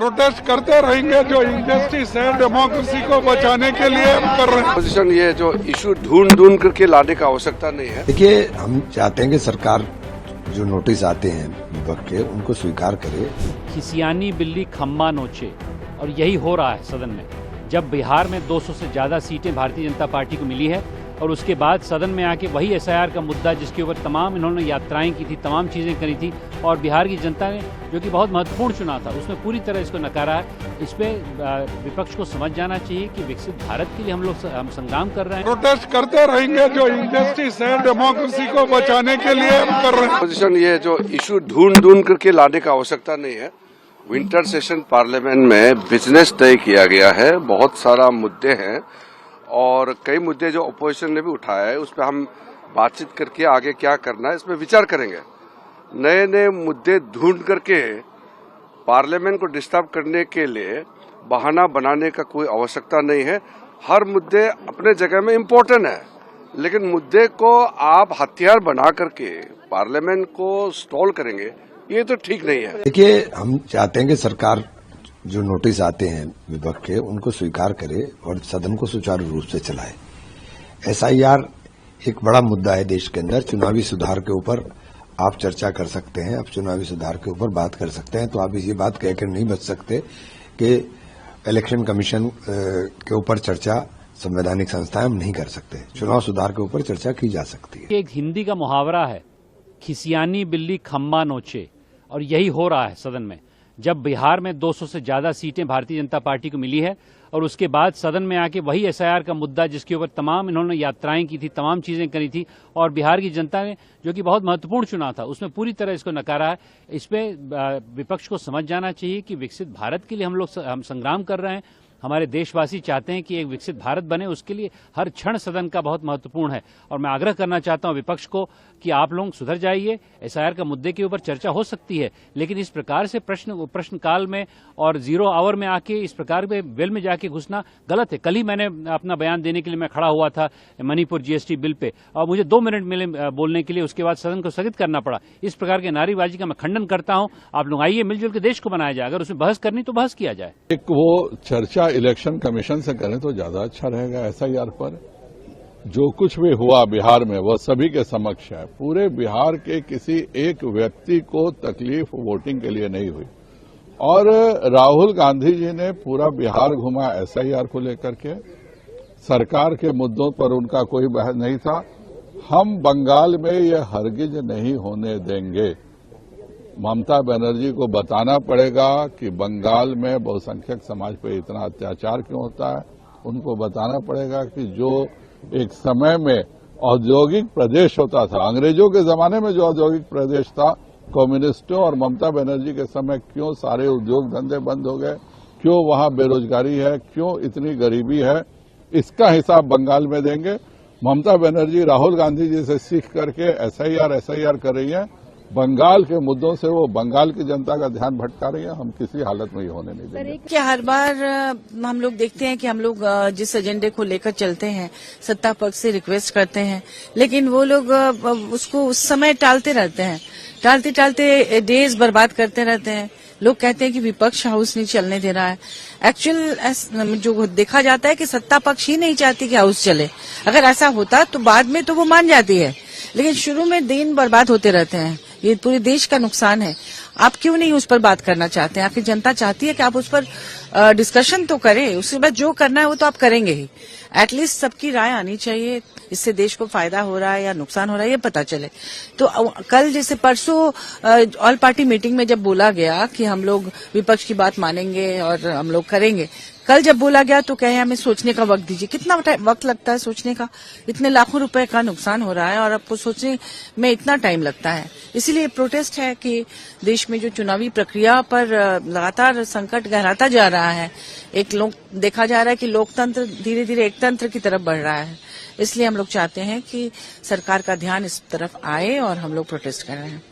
Protest करते रहेंगे। जो इंजस्टिस है डेमोक्रेसी को बचाने के लिए हम कर रहे हैं। पोजीशन ये जो इशू ढूंढ करके लाने का आवश्यकता नहीं है। देखिए, हम चाहते हैं कि सरकार जो नोटिस आते हैं विपक्ष के उनको स्वीकार करे। खिसियानी बिल्ली खम्बा नोचे, और यही हो रहा है सदन में। जब बिहार में 200 से ज्यादा सीटें भारतीय जनता पार्टी को मिली है और उसके बाद सदन में आके वही एसआईआर का मुद्दा, जिसके ऊपर तमाम इन्होंने यात्राएं की थी, तमाम चीजें करी थी, और बिहार की जनता ने जो कि बहुत महत्वपूर्ण चुनाव था उसमें पूरी तरह इसको नकारा है। इस पे विपक्ष को समझ जाना चाहिए कि विकसित भारत के लिए हम संग्राम कर रहे हैं। प्रोटेस्ट करते रहेंगे। जो इंजस्टिस है डेमोक्रेसी को बचाने के लिए हम कर रहे हैं। पोजीशन ये जो इशू ढूंढ करके लाने का आवश्यकता नहीं है। विंटर सेशन पार्लियामेंट में बिजनेस तय किया गया है, बहुत सारा मुद्दे हैं और कई मुद्दे जो अपोजिशन ने भी उठाया है, उस पर हम बातचीत करके आगे क्या करना है इसमें विचार करेंगे। नए नए मुद्दे ढूंढ करके पार्लियामेंट को डिस्टर्ब करने के लिए बहाना बनाने का कोई आवश्यकता नहीं है। हर मुद्दे अपने जगह में इम्पोर्टेंट है, लेकिन मुद्दे को आप हथियार बना करके पार्लियामेंट को स्टॉल करेंगे, ये तो ठीक नहीं है। देखिए, हम चाहते हैं कि सरकार जो नोटिस आते हैं विपक्ष के उनको स्वीकार करे और सदन को सुचारू रूप से चलाए। एसआईआर एक बड़ा मुद्दा है देश के अंदर। चुनावी सुधार के ऊपर आप चर्चा कर सकते हैं, आप चुनावी सुधार के ऊपर बात कर सकते हैं, तो आप ये बात कहकर नहीं बच सकते कि इलेक्शन कमीशन के ऊपर चर्चा संवैधानिक संस्थाएं हम नहीं कर सकते। चुनाव सुधार के ऊपर चर्चा की जा सकती है। एक हिंदी का मुहावरा है, खिसियानी बिल्ली खम्बा नोचे, और यही हो रहा है सदन में। जब बिहार में 200 से ज्यादा सीटें भारतीय जनता पार्टी को मिली है और उसके बाद सदन में आके वही एसआईआर का मुद्दा, जिसके ऊपर तमाम इन्होंने यात्राएं की थी, तमाम चीजें करी थी, और बिहार की जनता ने जो कि बहुत महत्वपूर्ण चुनाव था उसमें पूरी तरह इसको नकारा है। इस पे विपक्ष को समझ जाना चाहिए कि विकसित भारत के लिए हम संग्राम कर रहे हैं। हमारे देशवासी चाहते हैं कि एक विकसित भारत बने, उसके लिए हर क्षण सदन का बहुत महत्वपूर्ण है। और मैं आग्रह करना चाहता हूं विपक्ष को कि आप लोग सुधर जाइए। एसआईआर का मुद्दे के ऊपर चर्चा हो सकती है, लेकिन इस प्रकार से प्रश्नकाल में और 0 आवर में आके इस प्रकार के वेल में जाके घुसना गलत है। कल ही मैंने अपना बयान देने के लिए मैं खड़ा हुआ था मणिपुर जीएसटी बिल पे, और मुझे 2 मिनट मिले बोलने के लिए, उसके बाद सदन को स्थगित करना पड़ा। इस प्रकार के नारेबाजी का मैं खंडन करता हूं। आप लोग आइए, मिलजुल के देश को बनाया जाए। अगर उसमें बहस करनी तो बहस किया जाए। एक वो चर्चा इलेक्शन कमीशन से करें तो ज्यादा अच्छा रहेगा। एसआईआर पर जो कुछ भी हुआ बिहार में वो सभी के समक्ष है। पूरे बिहार के किसी एक व्यक्ति को तकलीफ वोटिंग के लिए नहीं हुई, और राहुल गांधी जी ने पूरा बिहार घुमा एसआईआर को लेकर के। सरकार के मुद्दों पर उनका कोई बहस नहीं था। हम बंगाल में ये हरगिज नहीं होने देंगे। ममता बनर्जी को बताना पड़ेगा कि बंगाल में बहुसंख्यक समाज पर इतना अत्याचार क्यों होता है। उनको बताना पड़ेगा कि जो एक समय में औद्योगिक प्रदेश होता था, अंग्रेजों के जमाने में जो औद्योगिक प्रदेश था, कम्युनिस्टों और ममता बनर्जी के समय क्यों सारे उद्योग धंधे बंद हो गए, क्यों वहां बेरोजगारी है, क्यों इतनी गरीबी है, इसका हिसाब बंगाल में देंगे। ममता बनर्जी राहुल गांधी जी से सीख करके एसआईआर कर रही है। बंगाल के मुद्दों से वो बंगाल की जनता का ध्यान भटका रही है। हम किसी हालत में ये होने नहीं देंगे। क्या हर बार हम लोग देखते हैं कि हम लोग जिस एजेंडे को लेकर चलते हैं, सत्ता पक्ष से रिक्वेस्ट करते हैं, लेकिन वो लोग उसको उस समय टालते रहते हैं। टालते डेज बर्बाद करते रहते हैं। लोग कहते हैं कि विपक्ष हाउस नहीं चलने दे रहा है। एक्चुअल जो देखा जाता है कि सत्ता पक्ष ही नहीं चाहती कि हाउस चले। अगर ऐसा होता तो बाद में तो वो मान जाती है, लेकिन शुरू में दिन बर्बाद होते रहते हैं। ये पूरे देश का नुकसान है। आप क्यों नहीं उस पर बात करना चाहते हैं? आपकी जनता चाहती है कि आप उस पर डिस्कशन तो करें, उसके बाद जो करना है वो तो आप करेंगे ही। एटलीस्ट सबकी राय आनी चाहिए, इससे देश को फायदा हो रहा है या नुकसान हो रहा है ये पता चले। तो कल जैसे परसों ऑल पार्टी मीटिंग में जब बोला गया कि हम लोग विपक्ष की बात मानेंगे और हम लोग करेंगे, कल जब बोला गया तो कहे हमें सोचने का वक्त दीजिए। कितना वक्त लगता है सोचने का? इतने लाखों रुपए का नुकसान हो रहा है और आपको सोचने में इतना टाइम लगता है। इसीलिए प्रोटेस्ट है कि देश में जो चुनावी प्रक्रिया पर लगातार संकट गहराता जा रहा है। देखा जा रहा है कि लोकतंत्र धीरे धीरे एक तंत्र की तरफ बढ़ रहा है। इसलिए हम लोग चाहते हैं कि सरकार का ध्यान इस तरफ आए और हम लोग प्रोटेस्ट कर रहे हैं।